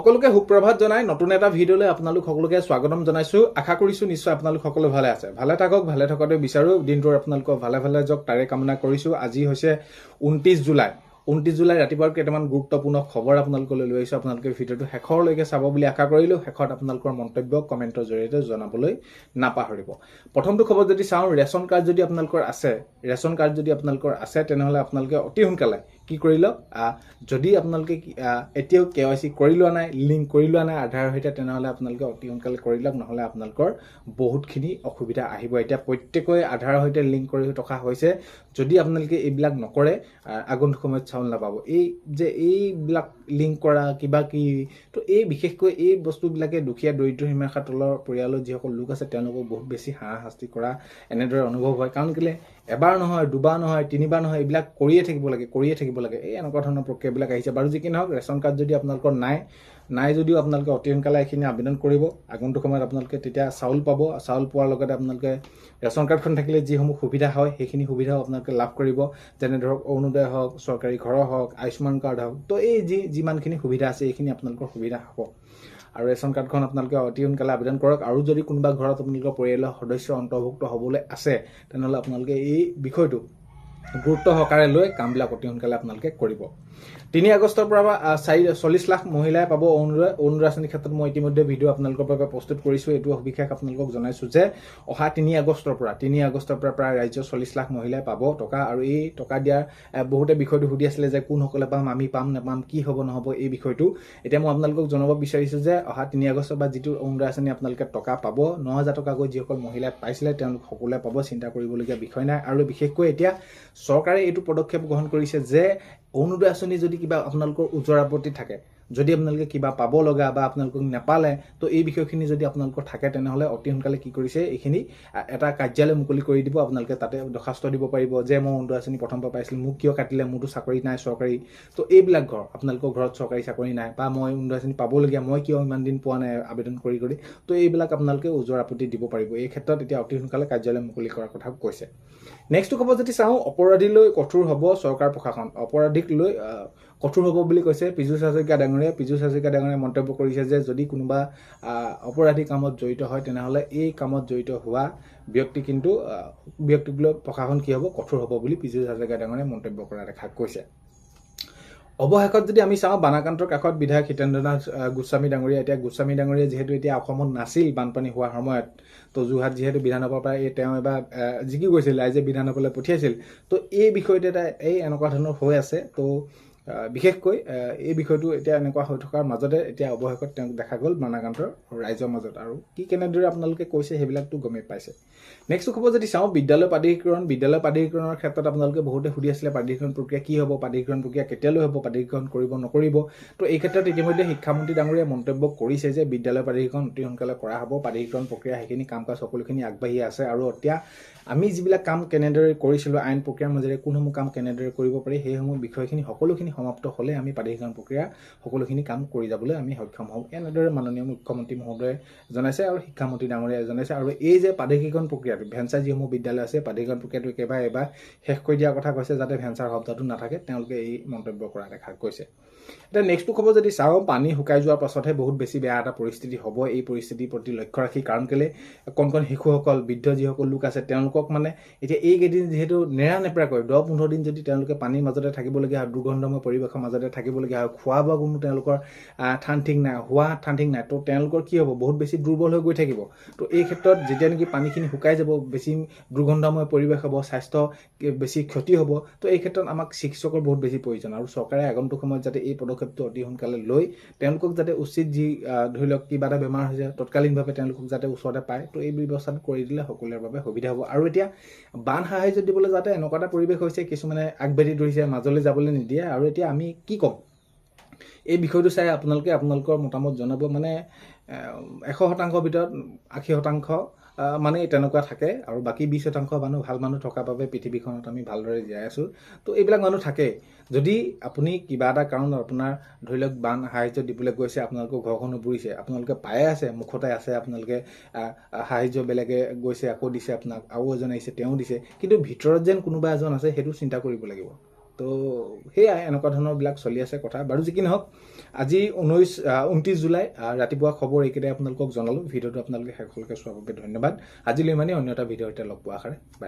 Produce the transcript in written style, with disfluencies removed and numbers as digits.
সকলোকে সুপ্ৰভাত জনাই নতুন এটা ভিডিঅ'লৈ আপোনালোক সকলোকে স্বাগতম জনাইছো। আশা কৰিছো নিশ্চয় আপোনালোক সকলো ভালে আছে। ভালে থাকক, ভালে থকাটো বিচাৰো। দিনটোৰ আপোনালোকক ভালে ভালে যাওক তাৰে কামনা কৰিছো। আজি হৈছে 29 জুলাই। 29 জুলাই ৰাতিপুৱাৰ কেইটামান গুৰুত্বপূৰ্ণ খবৰ আপোনালোকলৈ লৈ আহিছো। আপোনালোকে ভিডিঅ'টো শেষৰলৈকে চাব বুলি আশা কৰিলো। শেষত আপোনালোকৰ মন্তব্য কমেণ্টৰ জৰিয়তে জনাবলৈ নাপাহৰিব। প্ৰথমটো খবৰ যদি চাওঁ, ৰেচন কাৰ্ড যদি আপোনালোকৰ আছে, তেনেহ'লে আপোনালোকে অতি সোনকালে কি কৰি লওক। যদি আপোনালোকে এতিয়াও KYC কৰি লোৱা নাই, লিংক কৰি লোৱা নাই আধাৰৰ সৈতে, তেনেহ'লে আপোনালোকে অতি সোনকালে কৰি লওক, নহ'লে আপোনালোকৰ বহুতখিনি অসুবিধা আহিব। এতিয়া প্ৰত্যেকৰে আধাৰৰ সৈতে লিংক কৰি থকা হৈছে। যদি আপোনালোকে এইবিলাক নকৰে, আগন্তুক সময়ত চাউল নাপাব। এইবিলাক লিংক কৰা কিবা কি, তো বিশেষকৈ এই বস্তুবিলাকে দুখীয়া দৰিদ্ৰ সীমাৰেখাৰ তলৰ পৰিয়ালৰ যিসকল লোক আছে তেওঁলোকক বহুত বেছি হাৰাশাস্তি কৰা এনেদৰে অনুভৱ হয়। কাৰণ কেলে এবাৰ নহয়, দুবাৰ নহয়, তিনিবাৰ নহয়, এইবিলাক কৰিয়ে থাকিব লাগে। এই এনেকুৱা ধৰণৰ প্ৰক্ৰিয়াবিলাক আহিছে। বাৰু যি কি নহওক, ৰেচন কাৰ্ড যদি আপোনালোকৰ নাই যদিও আপোনালোকে অতি সোনকালে এইখিনি আবেদন কৰিব। আগন্তুক সময়ত আপোনালোকে তেতিয়া চাউল পাব। চাউল পোৱাৰ লগতে আপোনালোকে ৰেচন কাৰ্ডখন থাকিলে যিসমূহ সুবিধা হয় সেইখিনি সুবিধাও আপোনালোকে লাভ কৰিব। যেনে ধৰক অৰুণোদয় হওক, চৰকাৰী ঘৰৰ হওক, আয়ুষ্মান কাৰ্ড হওক, তো এই যিমানখিনি সুবিধা আছে এইখিনি আপোনালোকৰ সুবিধা হ'ব। আৰু ৰেচন কাৰ্ডখন আপোনালোকে অতি সোনকালে আবেদন কৰক। আৰু যদি কোনোবা ঘৰত আপোনালোকৰ পৰিয়ালৰ সদস্য অন্তৰ্ভুক্ত হ'বলৈ আছে, তেনেহ'লে আপোনালোকে এই বিষয়টো গুৰুত্ব সহকাৰে লৈ কামবিলাক অতি সোনকালে আপোনালোকে কৰিব। 3 আগষ্টৰ পৰা 40 লাখ মহিলাই পাব অৰুণোদয় আঁচনিৰ ক্ষেত্ৰত মই ইতিমধ্যে ভিডিঅ' আপোনালোকৰ বাবে প্ৰস্তুত কৰিছোঁ। এইটো সবিশেষ আপোনালোকক জনাইছোঁ যে অহা 3 আগষ্টৰ পৰা প্ৰায় ৰাজ্যৰ 40 লাখ মহিলাই পাব টকা। আৰু এই টকা দিয়াৰ বহুতে বিষয়টো সুধি আছিলে যে কোনসকলে পাম, আমি পাম নাপাম, কি হ'ব নহ'ব এই বিষয়টো। এতিয়া মই আপোনালোকক জনাব বিচাৰিছোঁ যে অহা 3 আগষ্টৰ পৰা যিটো অৰুণোদয় আঁচনি আপোনালোকে টকা পাব, 9,000 টকাকৈ যিসকল মহিলাই পাইছিলে তেওঁলোক সকলোৱে পাব। চিন্তা কৰিবলগীয়া বিষয় নাই। আৰু বিশেষকৈ এতিয়া চৰকাৰে এইটো পদক্ষেপ গ্ৰহণ কৰিছে যে অৰুণোদয় আঁচনি যদি কিবা আপোনালোকৰ ওজৰ আপত্তি থাকে, যদি আপোনালোকে কিবা পাব লগা বা আপোনালোকক নাপালে, তো এই বিষয়খিনি যদি আপোনালোকৰ থাকে, তেনেহ'লে অতি সোনকালে কি কৰিছে, এইখিনি এটা কাৰ্যালয় মুকলি কৰি দিব। আপোনালোকে তাতে দৰখাস্ত দিব পাৰিব যে মই অৰুণোদয় আঁচনি প্ৰথমবাৰ পাইছিলোঁ, মোক কিয় কাটিলে, মোৰতো চাকৰি নাই চৰকাৰী। তো এইবিলাক আপোনালোকৰ ঘৰত চৰকাৰী চাকৰি নাই, বা মই অৰুণোদয় আঁচনি পাবলগীয়া, মই কিয় ইমান দিন পোৱা নাই আবেদন কৰি। তো এইবিলাক আপোনালোকে ওজৰ আপত্তি দিব পাৰিব। এই ক্ষেত্ৰত এতিয়া অতি সোনকালে কাৰ্যালয় মুকলি কৰাৰ কথা কৈছে। নেক্সটটো খবৰ যদি চাওঁ, অপৰাধীলৈ কঠোৰ হ'ব চৰকাৰ প্ৰশাসন। অপৰাধীক লৈ কঠোৰ হ'ব বুলি কৈছে পীযুষ হাজৰিকা ডাঙৰীয়াই। পীযুষ হাজৰিকা ডাঙৰীয়াই মন্তব্য কৰিছে যে যদি কোনোবা অপৰাধী কামত জড়িত হয়, তেনেহ'লে এই কামত জড়িত হোৱা ব্যক্তিক লৈ প্ৰশাসন কি হ'ব, কঠোৰ হ'ব বুলি পীযুষ হাজৰিকা ডাঙৰীয়াই মন্তব্য কৰা দেখা গৈছে। অৱশেষত যদি আমি চাওঁ, বানাকান্তৰ কাষত বিধায়ক হিতেন্দ্ৰনাথ গোস্বামী ডাঙৰীয়া। এতিয়া গোস্বামী ডাঙৰীয়া যিহেতু এতিয়া অসমত নাছিল বানপানী হোৱাৰ সময়ত, তো যোৰহাট যিহেতু বিধানসভাৰ পৰা তেওঁ এবাৰ জিকি গৈছিল, ৰাইজে বিধানসভালৈ পঠিয়াইছিল। তো এই বিষয়টো এনেকুৱা ধৰণৰ হৈ আছে। তো বিশেষকৈ এই বিষয়টো এতিয়া এনেকুৱা হৈ থকাৰ মাজতে এতিয়া অৱশেষত তেওঁক দেখা গ'ল বানাকান্তৰ ৰাইজৰ মাজত। আৰু কি কেনেদৰে আপোনালোকে কৈছে সেইবিলাকতো গমেই পাইছে। নেক্সট খবৰ যদি চাওঁ, বিদ্যালয় প্ৰাধিকৰণৰ ক্ষেত্ৰত আপোনালোকে বহুতে সুধি আছিলে প্ৰাধিকৰণ প্ৰক্ৰিয়া কি হ'ব, প্ৰাধিকৰণ প্ৰক্ৰিয়া কেতিয়ালৈ হ'ব, প্ৰাধিকৰণ কৰিব নকৰিব। তো এই ক্ষেত্ৰত ইতিমধ্যে শিক্ষামন্ত্ৰী ডাঙৰীয়াই মন্তব্য কৰিছে যে বিদ্যালয় প্ৰাধিকৰণ অতি সোনকালে কৰা হ'ব। প্ৰাধিকৰণ প্ৰক্ৰিয়া সেইখিনি কাম কাজ সকলোখিনি আগবাঢ়ি আছে। আৰু এতিয়া আমি যিবিলাক কাম কেনেদৰে কৰিছিলোঁ আইন প্ৰক্ৰিয়াৰ মাজেৰে, কোনসমূহ কাম কেনেদৰে কৰিব পাৰি, সেইসমূহ বিষয়খিনি সকলোখিনি সমাপ্ত হ'লে আমি প্ৰাধিকৰণ প্ৰক্ৰিয়া সকলোখিনি কাম কৰি যাবলৈ আমি সক্ষম হ'ম। এনেদৰে মাননীয় মুখ্যমন্ত্ৰী মহোদয়ে জনাইছে আৰু শিক্ষামন্ত্ৰী ডাঙৰীয়াই জনাইছে। আৰু এই যে প্ৰাধিকৰণ প্ৰক্ৰিয়াটো, ভেঞ্চাৰ যিসমূহ বিদ্যালয় আছে, প্ৰাধিকৰণ প্ৰক্ৰিয়াটো একেবাৰে এবাৰ শেষ কৰি দিয়াৰ কথা কৈছে, যাতে ভেঞ্চাৰ শব্দটো নাথাকে। তেওঁলোকে এই মন্তব্য কৰা দেখা গৈছে। এতিয়া নেক্সটটো খবৰ যদি চাওঁ, পানী শুকাই যোৱাৰ পাছতহে বহুত বেছি বেয়া এটা পৰিস্থিতি হ'ব। এই পৰিস্থিতিৰ প্ৰতি লক্ষ্য ৰাখি, কাৰণ কেলে কণ শিশুসকল, বৃদ্ধ যিসকল লোক আছে, তেওঁলোকক মানে এতিয়া এইকেইদিন যিহেতু নেৰানেপেৰাকৈ 10-15 দিন যদি তেওঁলোকে পানীৰ মাজতে থাকিবলগীয়া হয়, দুৰ্গন্ধময় পৰিৱেশৰ মাজতে থাকিবলগীয়া হয়, খোৱা বোৱা কোনো তেওঁলোকৰ ঠান ঠিক নাই, তো তেওঁলোকৰ কি হ'ব, বহুত বেছি দুৰ্বল হৈ গৈ থাকিব। তো এই ক্ষেত্ৰত যেতিয়া নেকি পানীখিনি শুকাই যাব, বেছি দুৰ্গন্ধময় পৰিৱেশ হ'ব, স্বাস্থ্য বেছি ক্ষতি হ'ব। তো এই ক্ষেত্ৰত আমাক চিকিৎসকৰ বহুত বেছি প্ৰয়োজন। আৰু চৰকাৰে আগন্তুক সময়ত যাতে এই পদক্ষেপটো অতি সোনকালে লৈ তেওঁলোকক যাতে উচিত ধৰি লওক কিবা এটা বেমাৰ হৈছে, তৎকালীনভাৱে তেওঁলোকক যাতে ওচৰতে পায়, তো এই ব্যৱস্থাটো কৰি দিলে সকলোৰে বাবে সুবিধা হ'ব। আৰু এতিয়া বান সাহায্য দিবলৈ যাতে এনেকুৱা এটা পৰিৱেশ হৈছে, কিছুমানে আগবাঢ়ি ধৰিছে, মাজলৈ যাবলৈ নিদিয়ে। আৰু এতিয়া আমি কি ক'ম, এই বিষয়টো চাই আপোনালোকৰ মতামত জনাব। মানে 100% ভিতৰত 80% মানে তেনেকুৱা থাকে, আৰু বাকী 20% মানুহ ভাল মানুহ থকাৰ বাবে পৃথিৱীখনত আমি ভালদৰে জীয়াই আছোঁ। তো এইবিলাক মানুহ থাকে। যদি আপুনি কিবা এটা কাৰণত আপোনাৰ ধৰি লওক বান সাহায্য দিবলৈ গৈছে, আপোনালোকৰ ঘৰখনো বুৰিছে, আপোনালোকে পায়ে আছে, মুখতে আছে, আপোনালোকে সাহায্য বেলেগে গৈছে আকৌ দিছে আপোনাক, আৰু এজন আহিছে তেওঁ দিছে, কিন্তু ভিতৰত যেন কোনোবা এজন আছে সেইটো চিন্তা কৰিব লাগিব। তো সেয়াই এনেকুৱা ধৰণৰবিলাক চলি আছে কথা। বাৰু যি কি নহওক, আজি 29 জুলাই ৰাতিপুৱা খবৰ এইকেইটাই আপোনালোকক জনালো ভিডিঅ'টো আপোনালোকে শেষলৈকে চোৱাৰ বাবে ধন্যবাদ আজিলৈ ইমানেই অন্য এটা ভিডিঅ' সৈতে লগ পোৱাৰ আশাৰে বাই